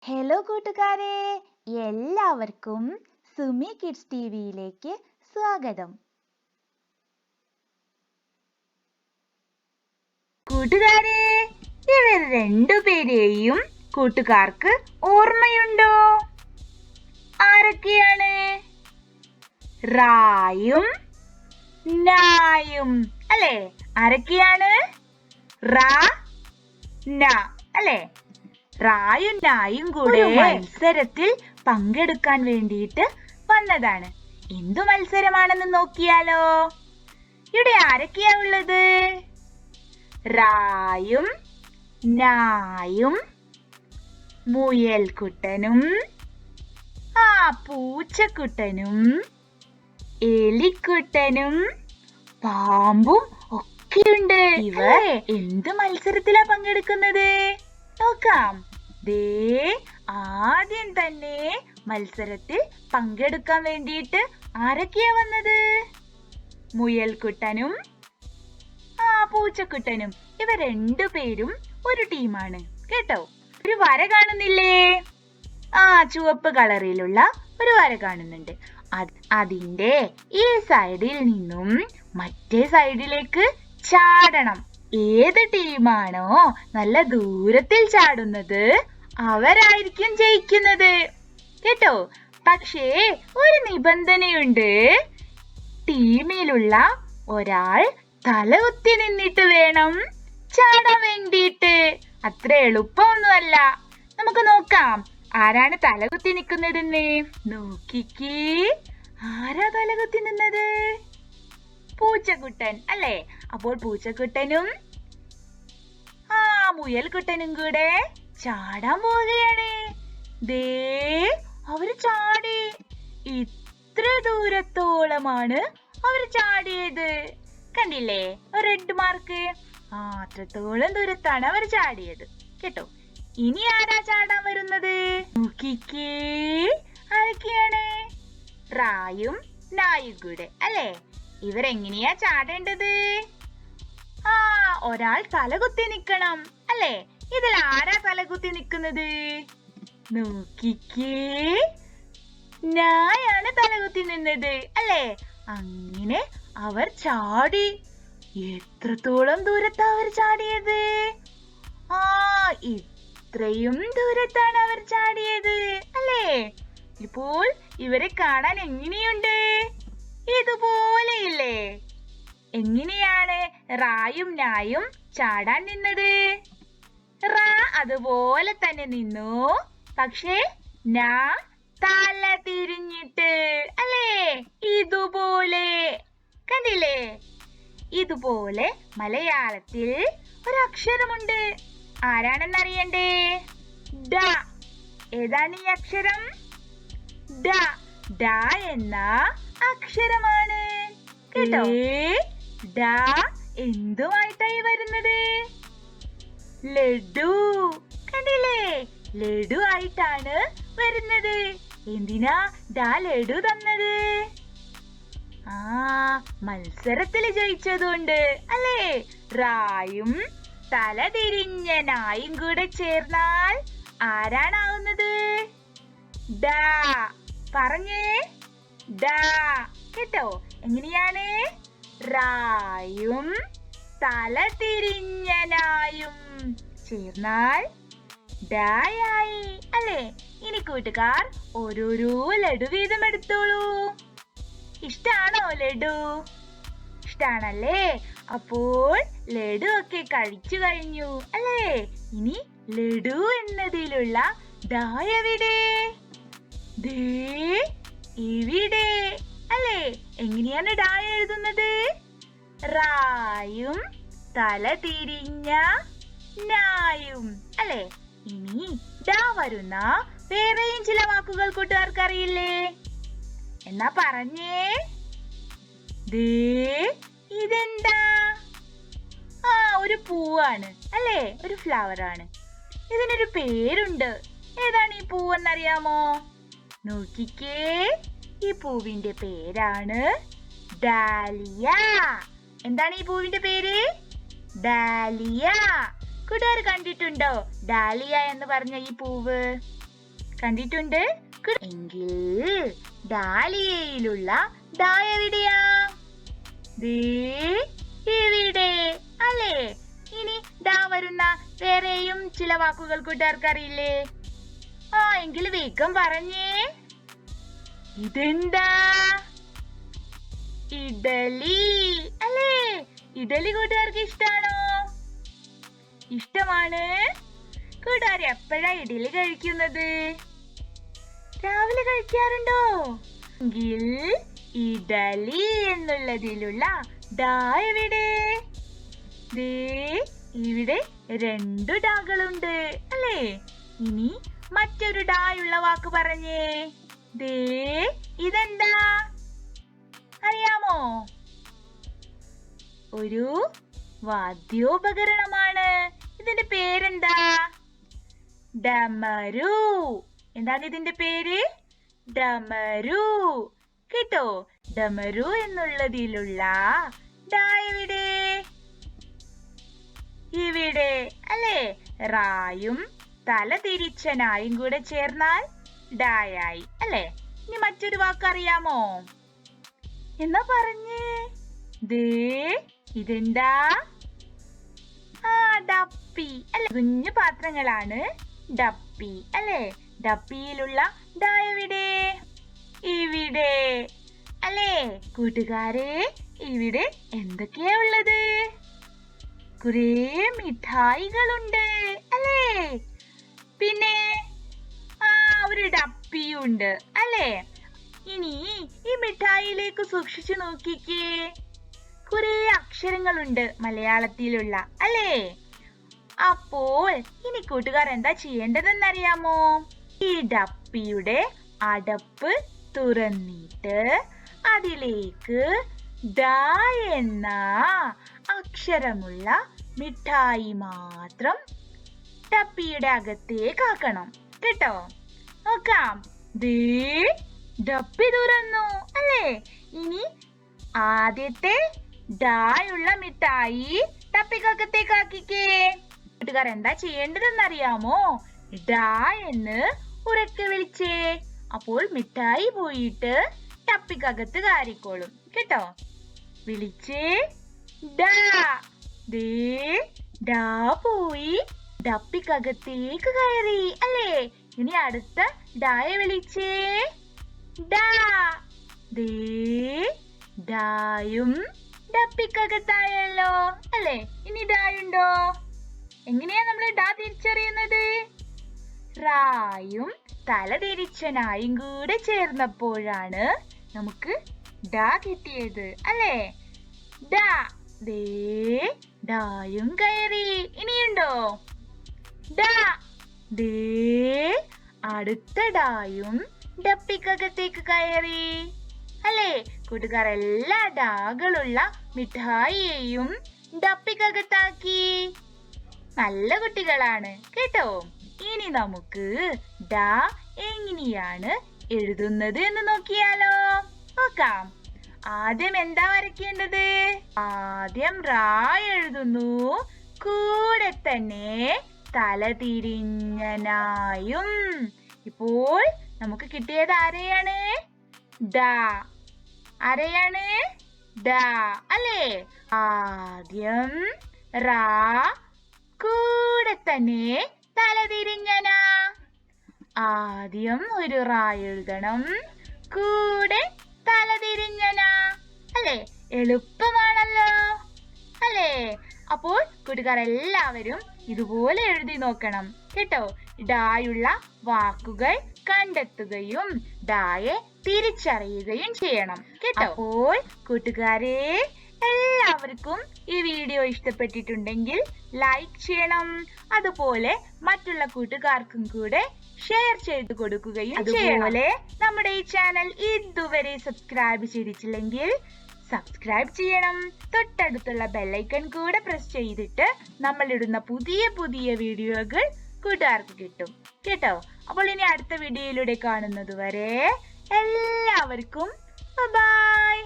Hello കൂട്ടുകാരെ, എല്ലാവർക്കും Sumi kids ടിവിയിലേക്ക് സ്വാഗതം. കൂട്ടുകാരെ, ഇവർ രണ്ടുപേരെയും കൂട്ടുകാർക്ക് ഓർമ്മയുണ്ടോ? ആരൊക്കെയാണ്? റായും നായും അല്ലേ? ആരൊക്കെയാണ്? റാ ന അല്ലേ? റായും നായും കൂടെ മത്സരത്തിൽ പങ്കെടുക്കാൻ വേണ്ടിയിട്ട് വന്നതാണ്. എന്തു മത്സരമാണെന്ന് നോക്കിയാലോ? ഇവിടെ ആരൊക്കെയാ ഉള്ളത്? റായും നായും മുയൽക്കുട്ടനും പൂച്ചക്കുട്ടനും എലിക്കുട്ടനും പാമ്പും ഒക്കെയുണ്ട്. ഇവർ എന്ത് മത്സരത്തിലാ പങ്കെടുക്കുന്നത്? നോക്കാം. ദേ ആദ്യം തന്നെ മത്സരത്തിൽ പങ്കെടുക്കാൻ വേണ്ടിയിട്ട് ആരൊക്കെയാ വന്നത്? മുയൽക്കുട്ടനും പൂച്ചക്കുട്ടനും. ഇവർ രണ്ടുപേരും ഒരു ടീമാണ് കേട്ടോ. ഒരു വര കാണുന്നില്ലേ? ചുവപ്പ് കളറിലുള്ള ഒരു വര കാണുന്നുണ്ട്. അതിന്റെ ഈ സൈഡിൽ നിന്നും മറ്റേ സൈഡിലേക്ക് ചാടണം. ഏത് ടീമാണോ നല്ല ദൂരത്തിൽ ചാടുന്നത് അവരായിരിക്കും ജയിക്കുന്നത് കേട്ടോ. പക്ഷേ ഒരു നിബന്ധനയുണ്ട്. ടീമിലുള്ള ഒരാൾ തലകുത്തി നിന്നിട്ട് വേണം ചാടാൻ വേണ്ടിയിട്ട്. അത്ര എളുപ്പമൊന്നുമല്ല. നമുക്ക് നോക്കാം ആരാണ് തലകുത്തി നിൽക്കുന്നതെന്ന്. നോക്കിക്കേ, ആരാ തലകുത്തി നിന്നത്? പൂച്ചക്കുട്ടൻ അല്ലേ? അപ്പോൾ പൂച്ചക്കുട്ടനും മുയൽക്കുട്ടനും കൂടെ ചാടാൻ പോവുകയാണ്. ദേ അവര് ചാടി. ഇത്ര ദൂരത്തോളമാണ് അവര് ചാടിയത്. കണ്ടില്ലേ ഒരു റെഡ് മാർക്ക്? അത്രത്തോളം ദൂരത്താണ് അവർ ചാടിയത് കേട്ടോ. ഇനി ആരാ ചാടാൻ വരുന്നത്? നോക്കിക്കേ, ആരൊക്കെയാണ്? റായും നായും കൂടെ അല്ലേ? ഇവരെങ്ങനെയാ ചാടേണ്ടത്? ഒരാൾ തലകുത്തി നിക്കണം അല്ലേ? ഇതിൽ ആരാ തലകുത്തി നിക്കുന്നത്? നോക്കിക്കേ, നായാണ് തലകുത്തി നിന്നത് അല്ലേ? അങ്ങനെ അവർ ചാടി. എത്രത്തോളം ദൂരത്താ അവർ ചാടിയത്? ഇത്രയും ദൂരത്താണ് അവർ ചാടിയത് അല്ലേ? ഇപ്പോൾ ഇവരെ കാണാൻ എങ്ങനെയുണ്ട്? ഇതുപോലെയില്ലേ? എങ്ങനെയാണ് റായും നായും ചാടാൻ നിന്നത്? റാ അതുപോലെ തന്നെ നിന്നു. പക്ഷേ നാ തല തിരിഞ്ഞിട്ട് അല്ലേ? ഇതുപോലെ കണ്ടില്ലേ? ഇതുപോലെ മലയാളത്തിൽ ഒരക്ഷരമുണ്ട്. ആരാണെന്നറിയണ്ടേ? ഡ. ഏതാണ് ഈ അക്ഷരം? ഡ. ഡ എന്ന അക്ഷരമാണ് കേട്ടോ. ഡ എന്തുമായിട്ടായി വരുന്നത്? ലഡു. കണ്ടില്ലേ? ലഡു ആയിട്ടാണ് വരുന്നത്. എന്തിനാ ഡ ലഡു തന്നത്? മത്സരത്തിൽ ജയിച്ചതുകൊണ്ട് അല്ലേ? റായും തലതിരിഞ്ഞ നായും കൂടെ ചേർന്നാൽ ആരാണാവുന്നത്? ഡ. പറഞ്ഞേ, ഡ കേട്ടോ. എങ്ങനെയാണ്? റായും തലതിരിഞ്ഞ നായും ചേർന്നാൽ ഡായായി അല്ലേ? ഇനി കൂട്ടുകാർ ഓരോരോ ലഡു വീതം എടുത്തോളൂ. ഇഷ്ടാണോ ലഡു? ഇഷ്ടാണല്ലേ? അപ്പോൾ ലഡു ഒക്കെ കഴിച്ചു കഴിഞ്ഞു അല്ലേ? ഇനി ലഡു എന്നതിലുള്ള ഡായ എവിടെ? ദേ ഇവിടെ അല്ലേ? എങ്ങനെയാണ് ഡായ എഴുതുന്നത്? റായും തല തിരിഞ്ഞ നായും അല്ലേ? ഇനി ഡാ വരുന്ന വേറെയും ചില വാക്കുകൾ കൂട്ടുകാർക്ക് അറിയില്ലേ? എന്നാ പറഞ്ഞേ. ദേ ഇതെന്താ? ഒരു പൂവാണ് അല്ലേ? ഒരു ഫ്ലവർ ആണ്. ഇതിനൊരു പേരുണ്ട്. ഏതാണ് ഈ പൂവെന്നറിയാമോ? നോക്കിക്കേ, ഈ പൂവിന്റെ പേരാണ് ഡാലിയ. എന്താണ് ഈ പൂവിന്റെ പേര്? ഡാലിയ. കൂട്ടുകാർ കണ്ടിട്ടുണ്ടോ ഡാലിയ എന്ന് പറഞ്ഞ ഈ പൂവ്? കണ്ടിട്ടുണ്ട്? എങ്കിൽ ഡാലിയയിലുള്ള ഡാ എവിടെയാ? ദേ ഇവിടെ അല്ലേ? ഇനി ഡാ വരുന്ന വേറെയും ചില വാക്കുകൾ കൂട്ടുകാർക്കറിയില്ലേ? എങ്കിൽ വേഗം പറഞ്ഞേ. ഇതെന്താ? ഇഡലി അല്ലേ? ഇഡലി കൂട്ടുകാർക്ക് ഇഷ്ടാണോ? ഇഷ്ടമാണ്. കൂട്ടുകാർ എപ്പോഴാ ഇഡലി കഴിക്കുന്നത്? രാവിലെ കഴിക്കാറുണ്ടോ? എങ്കിൽ ഇഡലി എന്നുള്ളതിലുള്ള ഡാ എവിടെ? ദേ ഇവിടെ 2 ഡാകളുണ്ട് അല്ലേ? ഇനി മറ്റൊരു ഡായുള്ള വാക്ക് പറഞ്ഞേ. ദേ ഇതെന്താ അറിയാമോ? ഒരു വാദ്യോപകരണമാണ്. ഇതിന്റെ പേരെന്താ? ഡമരു. എന്താണ് ഇതിന്റെ പേര്? ഡമരു. കേട്ടോ? ഡമരു എന്നുള്ളതിലുള്ള ഡാ എവിടെ? ഇവിടെ അല്ലേ? റായും തല തിരിച്ചനായും കൂടെ ചേർന്നാൽ ഡായായി അല്ലേ? ഇനി മറ്റൊരു വാക്ക് അറിയാമോ? എന്നാ പറഞ്ഞേ. ദേ ഇതെന്താ? ഡപ്പി അല്ലെ? കുഞ്ഞു പാത്രങ്ങളാണ് ഡപ്പി അല്ലേ? ഡപ്പിയിലുള്ള ഡാ എവിടെ? ഇവിടെ അല്ലേ? കൂട്ടുകാരെ, ഇവിടെ എന്തൊക്കെയാ ഉള്ളത്? കുറേ മിഠായികളുണ്ട് അല്ലേ? പിന്നെ ഒരു ഡപ്പിയുണ്ട് അല്ലേ? ഇനി ഈ മിഠായിലേക്ക് സൂക്ഷിച്ചു നോക്കിക്കേ. കുറേ അക്ഷരങ്ങളുണ്ട് മലയാളത്തിലുള്ള അല്ലേ? അപ്പോൾ ഇനി കൂട്ടുകാർ എന്താ ചെയ്യേണ്ടതെന്നറിയാമോ? ഈ ഡപ്പിയുടെ അടപ്പ് തുറന്നിട്ട് അതിലേക്ക് ഡാ എന്ന അക്ഷരമുള്ള മിഠായി മാത്രം ഡപ്പിയുടെ അകത്തേക്ക് ആക്കണം. കേട്ടോ? നോക്കാം. ദേ ഡപ്പി തുറന്നു അല്ലേ? ഇനി ആദ്യത്തെ ഡായുള്ള മിഠായി ഡപ്പിക്കകത്തേക്ക് ആക്കിക്കേ. കൂട്ടുകാർ എന്താ ചെയ്യേണ്ടതെന്നറിയാമോ? ഡാ എന്ന് ഉറക്കെ വിളിച്ചേ. അപ്പോൾ മിഠായി പോയിട്ട് ഡപ്പിക്കകത്ത് കയറിക്കോളും. കേട്ടോ? വിളിച്ചേ. ഡാ. ദേ ഡാ പോയി ഡപ്പിക്കകത്തേക്ക് കയറി അല്ലേ? ഇനി അടുത്ത ഡായെ വിളിച്ചേ. ഡാ. ദേ ഡായും ഡപ്പിക്കകത്തായല്ലോ അല്ലേ? ഇനി ഡായുണ്ടോ? എങ്ങനെയാ നമ്മൾ ഡാ തിരിച്ചറിയുന്നത്? റായും തല തിരിച്ചനായും കൂടെ ചേർന്നപ്പോഴാണ് നമുക്ക് ഡാ കിട്ടിയത് അല്ലേ? ഡാ. ദേ ഡായും കയറി. ഇനിയുണ്ടോ? ഡാ. ദേ അടുത്ത ഡായും ഡപ്പിക്കകത്തേക്ക് കയറി അല്ലേ? കൂട്ടുകാർ എല്ലാ ഡാകളുള്ള മിഠായിയെയും ഡപ്പിക്കകത്താക്കി. നല്ല കുട്ടികളാണ് കേട്ടോ? ഇനി നമുക്ക് ഡാ എങ്ങനെയാണ് എഴുതുന്നത് എന്ന് നോക്കിയാലോ? നോക്കാം. ആദ്യം എന്താ വരയ്ക്കേണ്ടത്? ആദ്യം റാ എഴുതുന്നു. കൂടെ തന്നെ തലതിരിഞ്ഞനായും. ഇപ്പോൾ നമുക്ക് കിട്ടിയത് ആരെയാണ്? ഡാ. ആരെയാണ്? ഡാ അല്ലേ? ആദ്യം റാ കൂടെ തന്നെ തലതിരിഞ്ഞന. ആദ്യം ഒരു റാ എഴുതണം, കൂടെ തലതിരിഞ്ഞന അല്ലേ? എളുപ്പമാണല്ലോ അല്ലേ? അപ്പോൾ കൂട്ടുകാർ എല്ലാവരും ഇതുപോലെ എഴുതി നോക്കണം കേട്ടോ? ഡായുള്ള വാക്കുകൾ കണ്ടെത്തുകയും ഡായെ തിരിച്ചറിയുകയും ചെയ്യണം കേട്ടോ? അപ്പോൾ കൂട്ടുകാരെ എല്ലാവർക്കും ഈ വീഡിയോ ഇഷ്ടപ്പെട്ടിട്ടുണ്ടെങ്കിൽ ലൈക്ക് ചെയ്യണം. അതുപോലെ മറ്റുള്ള കൂട്ടുകാർക്കും കൂടെ ഷെയർ ചെയ്ത് കൊടുക്കുകയും അതുപോലെ നമ്മുടെ ഈ ചാനൽ ഇതുവരെ സബ്സ്ക്രൈബ് ചെയ്തിട്ടില്ലെങ്കിൽ സബ്സ്ക്രൈബ് ചെയ്യണം. തൊട്ടടുത്തുള്ള ബെല്ലൈക്കൺ കൂടെ പ്രസ് ചെയ്തിട്ട് നമ്മൾ ഇടുന്ന പുതിയ പുതിയ വീഡിയോകൾ കൂട്ടുകാർക്ക് കിട്ടും കേട്ടോ? അപ്പോൾ ഇനി അടുത്ത വീഡിയോയിലൂടെ കാണുന്നത് വരെ എല്ലാവർക്കും ബൈ.